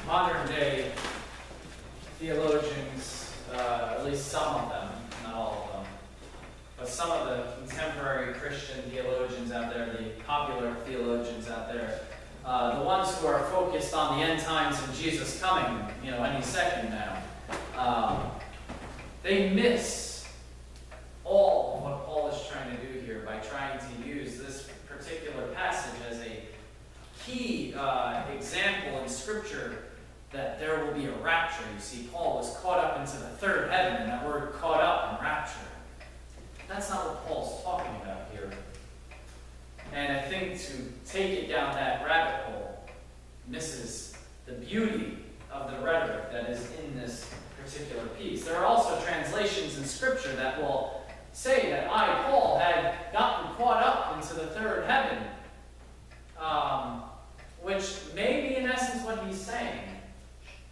modern day theologians, at least some of them, not all of them, but some of the contemporary Christian theologians out there, the popular theologians out there, the ones who are focused on the end times and Jesus coming, any second now, they miss all of what Paul is trying to do here by trying to use this particular passage as a key example in Scripture that there will be a rapture. You see, Paul was caught up into the third heaven, and that word caught up and rapture. That's not what Paul's talking about here. And I think to take it down that rabbit hole misses the beauty of the rhetoric that is in this particular piece. There are also translations in Scripture that will say that I, Paul, had gotten caught up into the third heaven, which may be in essence what he's saying,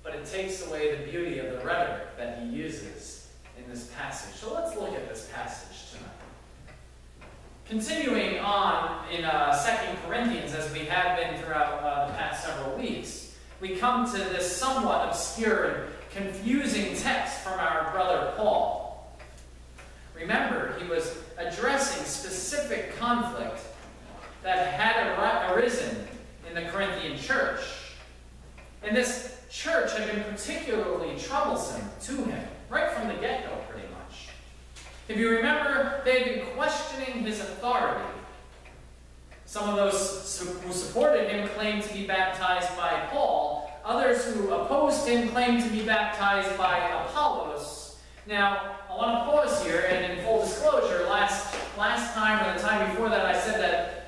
but it takes away the beauty of the rhetoric that he uses in this passage. So let's look at this passage tonight. Continuing on in 2 Corinthians, as we have been throughout the past several weeks, we come to this somewhat obscure and confusing text from our brother Paul. Remember, he was addressing specific conflict that had arisen in the Corinthian church. And this church had been particularly troublesome to him, right from the get-go, pretty much. If you remember, they had been questioning his authority. Some of those who supported him claimed to be baptized by Paul. Others who opposed him claimed to be baptized by Apollos. Now, I want to pause here, and in full disclosure, last time or the time before that, I said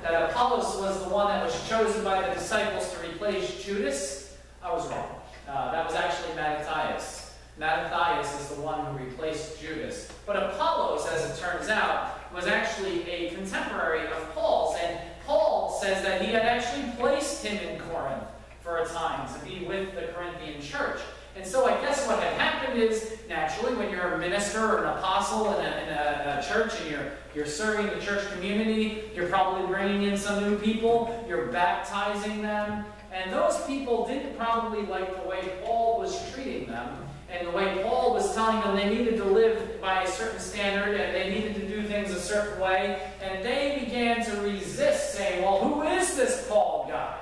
that Apollos was the one that was chosen by the disciples to replace Judas. I was wrong. That was actually Mattathias. Mattathias is the one who replaced Judas. But Apollos, as it turns out, was actually a contemporary of Paul's. And Paul says that he had actually placed him in Corinth for a time to be with the Corinthian church. And so I guess what had happened is, naturally, when you're a minister or an apostle in a church and you're serving the church community, you're probably bringing in some new people, you're baptizing them, and those people didn't probably like the way Paul was treating them, and the way Paul was telling them they needed to live by a certain standard, and they needed to do things a certain way, and they began to resist, saying, well, who is this Paul guy?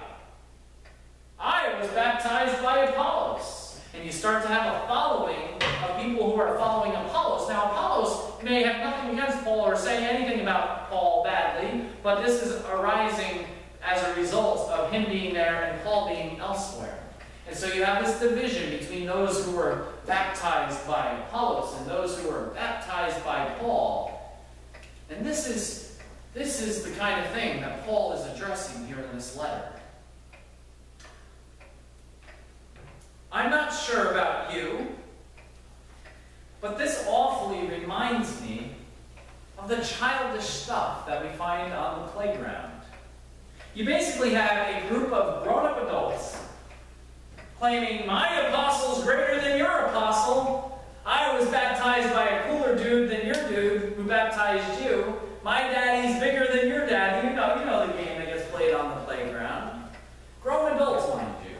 I was baptized by Apollos. And you start to have a following of people who are following Apollos. Now, Apollos may have nothing against Paul or say anything about Paul badly, but this is arising as a result of him being there and Paul being elsewhere. And so you have this division between those who were baptized by Apollos and those who were baptized by Paul. And this is the kind of thing that Paul is addressing here in this letter. I'm not sure about you, but this awfully reminds me of the childish stuff that we find on the playground. You basically have a group of grown-up adults claiming, my apostle's greater than your apostle. I was baptized by a cooler dude than your dude who baptized you. My daddy's bigger than your daddy. You know the game that gets played on the playground. Grown adults, mind you.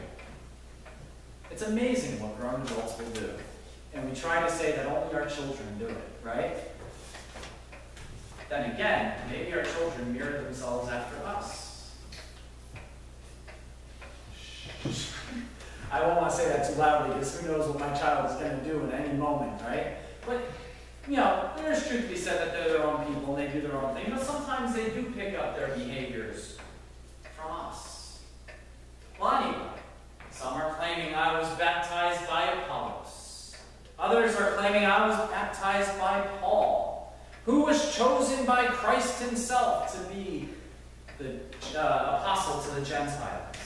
It's amazing what grown adults will do. And we try to say that only our children do it, right? Then again, maybe our children mirror themselves after us. I won't want to say that too loudly because who knows what my child is going to do at any moment, right? But, there's truth to be said that they're their own people and they do their own thing, but sometimes they do pick up their behaviors from us. Well, anyway. Some are claiming I was baptized by Apollos. Others are claiming I was baptized by Paul, who was chosen by Christ himself to be the apostle to the Gentiles.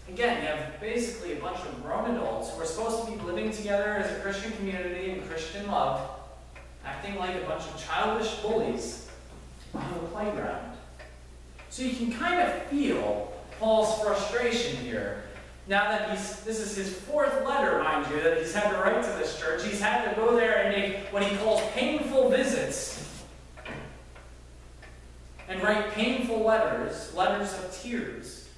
Again, you have basically a bunch of grown adults who are supposed to be living together as a Christian community in Christian love, acting like a bunch of childish bullies on the playground. So you can kind of feel Paul's frustration here. Now that this is his fourth letter, mind you, that he's had to write to this church. He's had to go there and make what he calls painful visits and write painful letters of tears,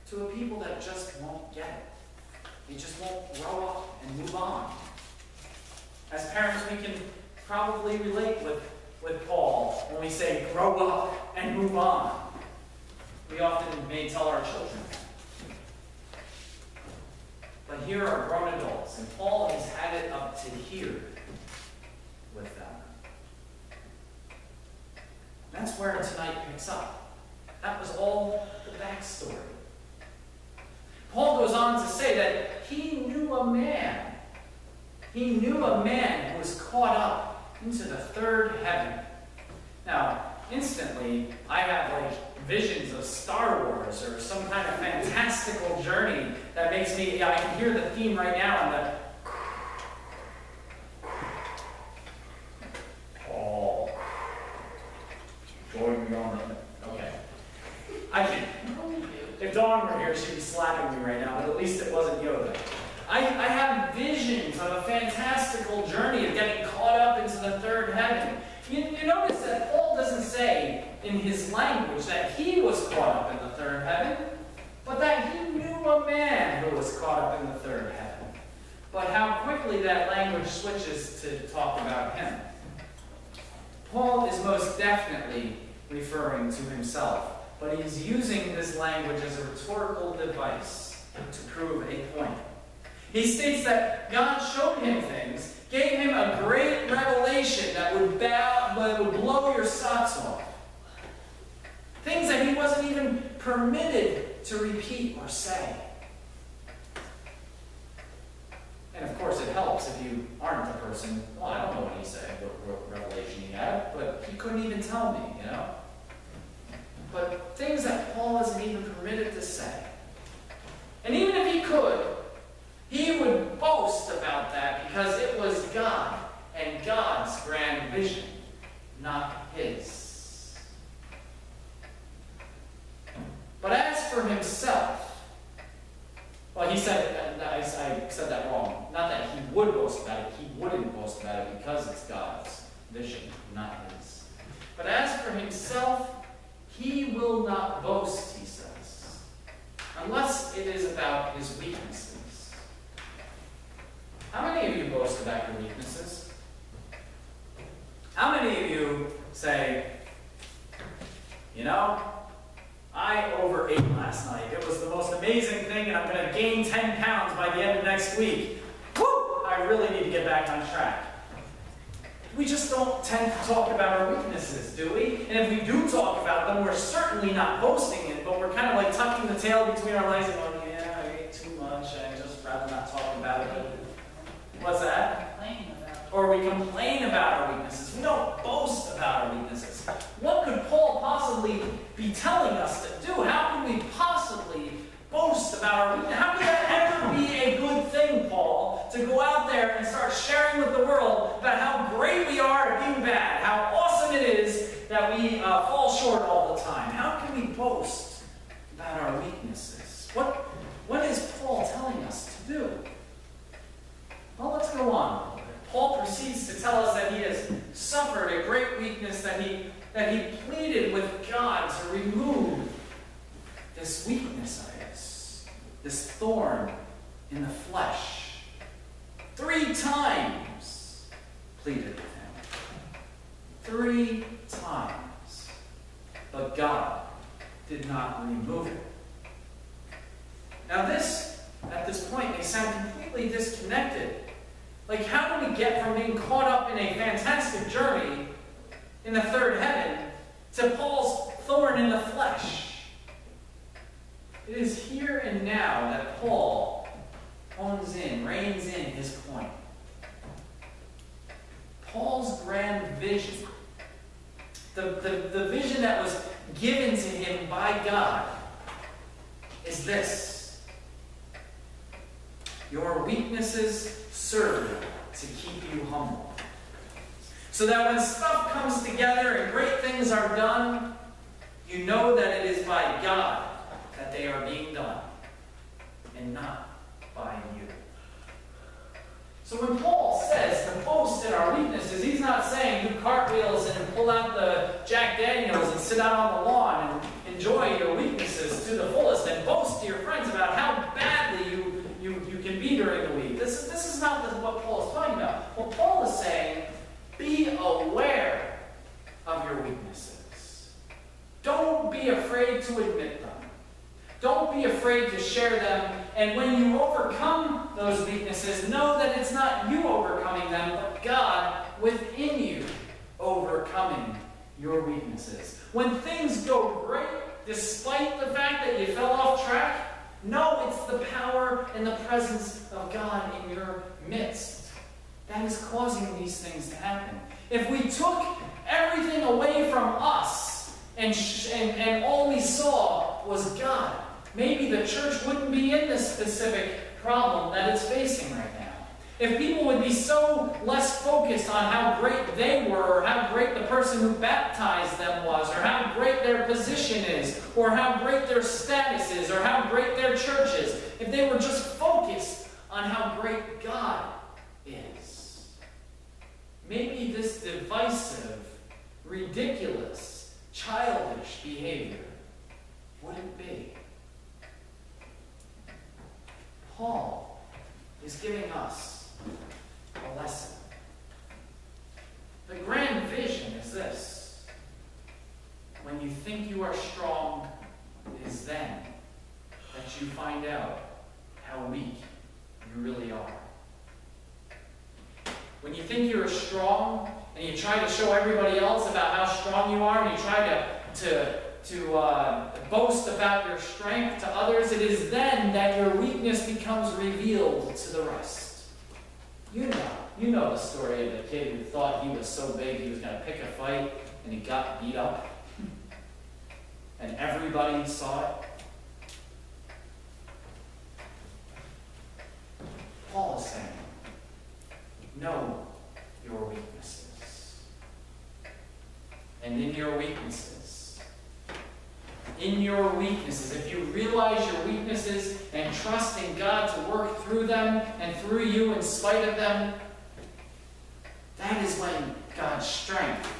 to a people that just won't get it. They just won't grow up and move on. As parents, we can probably relate with Paul when we say, grow up and move on. We often may tell our children that. But here are grown adults, and Paul has had it up to here with them. That's where tonight picks up. That was all the backstory. Paul goes on to say that he knew a man. He knew a man who was caught up into the third heaven. Now, instantly, I have visions of Star Wars or some kind of fantastical journey that makes me, I can hear the theme right now and the Paul, join me on the, okay. I can, if Dawn were here, she'd be slapping me right now, but at least it wasn't Yoda. I have visions of a fantastical journey of getting caught up into the third heaven. You notice that Paul doesn't say in his language that he was caught up in the third heaven, but that he knew a man who was caught up in the third heaven. But how quickly that language switches to talk about him. Paul is most definitely referring to himself, but he's using this language as a rhetorical device to prove a point. He states that God showed him things, gave him a great revelation that would blow your socks off. Things that he wasn't even permitted to repeat or say. And of course it helps if you aren't the person, well, I don't know what he said, what revelation he had, but he couldn't even tell me, you know. But things that Paul isn't even permitted to say. And even if he could, he would boast about that because it was God and God's grand vision, not his. But as for himself, well, he said, I said that wrong. Not that he would boast about it, he wouldn't boast about it because it's God's vision, not his. But as for himself, he will not boast, he says, unless it is about his weaknesses. How many of you boast about your weaknesses? How many of you say, you know, I overate last night. It was the most amazing thing, and I'm going to gain 10 pounds by the end of next week. Woo! I really need to get back on track. We just don't tend to talk about our weaknesses, do we? And if we do talk about them, we're certainly not boasting it, but we're kind of like tucking the tail between our legs and going, yeah, I ate too much, I'd just rather not talk about it. What's that? Or we complain about our weaknesses. We don't boast about our weaknesses. What could Paul possibly be telling us to do? How can we possibly boast about our weaknesses? How could that ever be a good thing, Paul, to go out there and start sharing with the world about how great we are at being bad, how awesome it is that we fall short all the time? How can we boast about our weaknesses? What is Paul telling us to do? Well, let's go on. Paul proceeds to tell us that he has suffered a great weakness, that he pleaded with God to remove this weakness of his, this thorn in the flesh. 3 times pleaded with him. 3 times. But God did not remove it. Now this, at this point, may sound completely disconnected. Like, how do we get from being caught up in a fantastic journey in the third heaven to Paul's thorn in the flesh? It is here and now that Paul reins in his point. Paul's grand vision, the vision that was given to him by God, is this: your weaknesses serve to keep you humble. So that when stuff comes together and great things are done, you know that it is by God that they are being done, and not by you. So when Paul says to boast in our weaknesses, he's not saying do cartwheels and pull out the Jack Daniels and sit out on the lawn and enjoy your weaknesses to the fullest and boast to your friends during the week. This is not what Paul is talking about. What Paul is saying, be aware of your weaknesses. Don't be afraid to admit them. Don't be afraid to share them. And when you overcome those weaknesses, know that it's not you overcoming them, but God within you overcoming your weaknesses. When things go great, despite the fact that you fell off track, know it's the power and the presence of God in your midst that is causing these things to happen. If we took everything away from us and all we saw was God, maybe the church wouldn't be in this specific problem that it's facing right now. If people would be so less focused on how great they were, or how great the person who baptized them was, or how great their position is, or how great their status is, or how great their church is, if they were just focused on how great God is, maybe this divisive, ridiculous, childish behavior wouldn't be. Paul is giving us a lesson. The grand vision is this. When you think you are strong, it is then that you find out how weak you really are. When you think you're strong and you try to show everybody else about how strong you are and you try to boast about your strength to others, it is then that your weakness becomes revealed to the rest. You know the story of the kid who thought he was so big he was going to pick a fight and he got beat up. And everybody saw it. Paul is saying, know your weaknesses. And in your weaknesses, if you realize your weaknesses and trust in God to work through them and through you in spite of them, that is when God's strength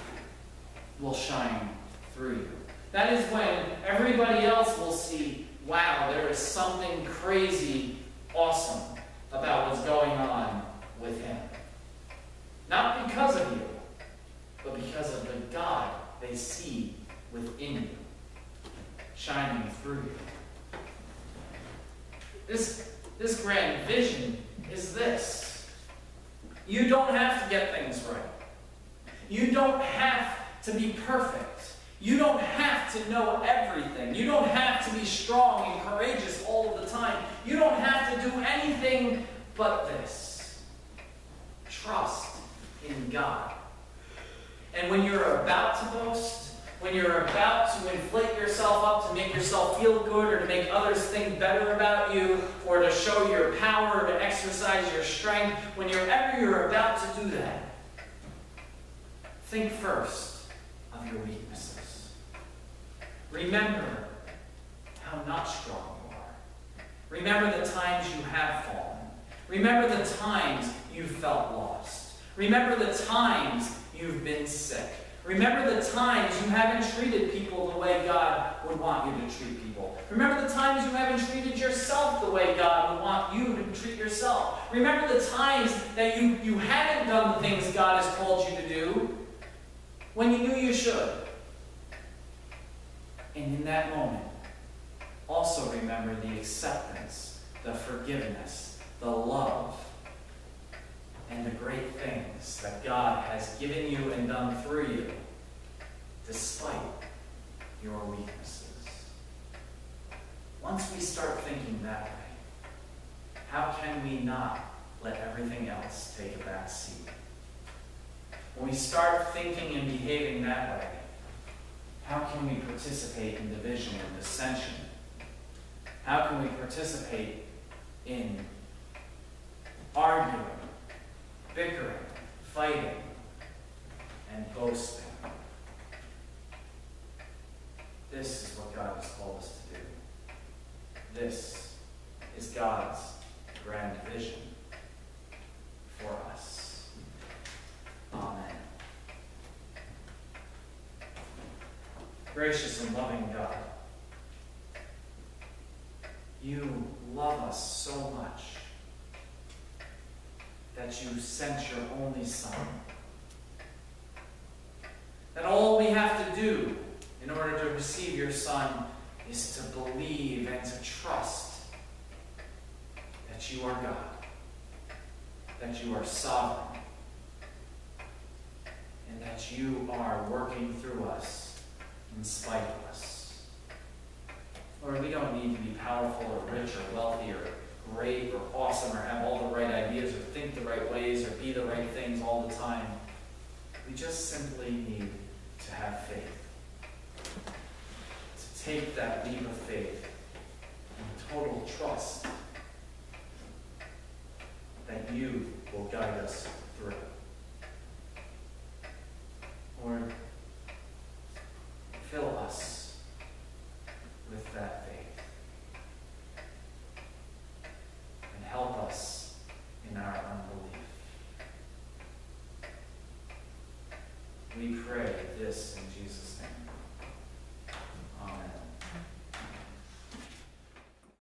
will shine through you. That is when everybody else will see, wow, there is something crazy awesome about what's going on with him. Not because of you, but because of the God they see within you, shining through you. This grand vision is this. You don't have to get things right. You don't have to be perfect. You don't have to know everything. You don't have to be strong and courageous all of the time. You don't have to do anything but this. Trust in God. And when you're about to boast, when you're about to inflate yourself up to make yourself feel good or to make others think better about you or to show your power or to exercise your strength, whenever you're about to do that, think first of your weaknesses. Remember how not strong you are. Remember the times you have fallen. Remember the times you felt lost. Remember the times you've been sick. Remember the times you haven't treated people the way God would want you to treat people. Remember the times you haven't treated yourself the way God would want you to treat yourself. Remember the times that you haven't done the things God has called you to do when you knew you should. And in that moment, also remember the acceptance, the forgiveness, the love, and the great things that God has given you and done through you, despite your weaknesses. Once we start thinking that way, how can we not let everything else take a back seat? When we start thinking and behaving that way, how can we participate in division and dissension? How can we participate in arguing, bickering, fighting, and boasting? This is what God has called us to do. This is God's grand vision for us. Amen. Gracious and loving God, you love us so much that you sent your only Son. That all we have to do in order to receive your Son is to believe and to trust that you are God, that you are sovereign, and that you are working through us in spite of us. Lord, we don't need to be powerful or rich or wealthy or great or awesome or have all the right ideas or think the right ways or be the right things all the time. We just simply need to have faith. To take that leap of faith and total trust that you will guide us through. Lord, fill us with that faith and help us in our unbelief. We pray this in Jesus' name.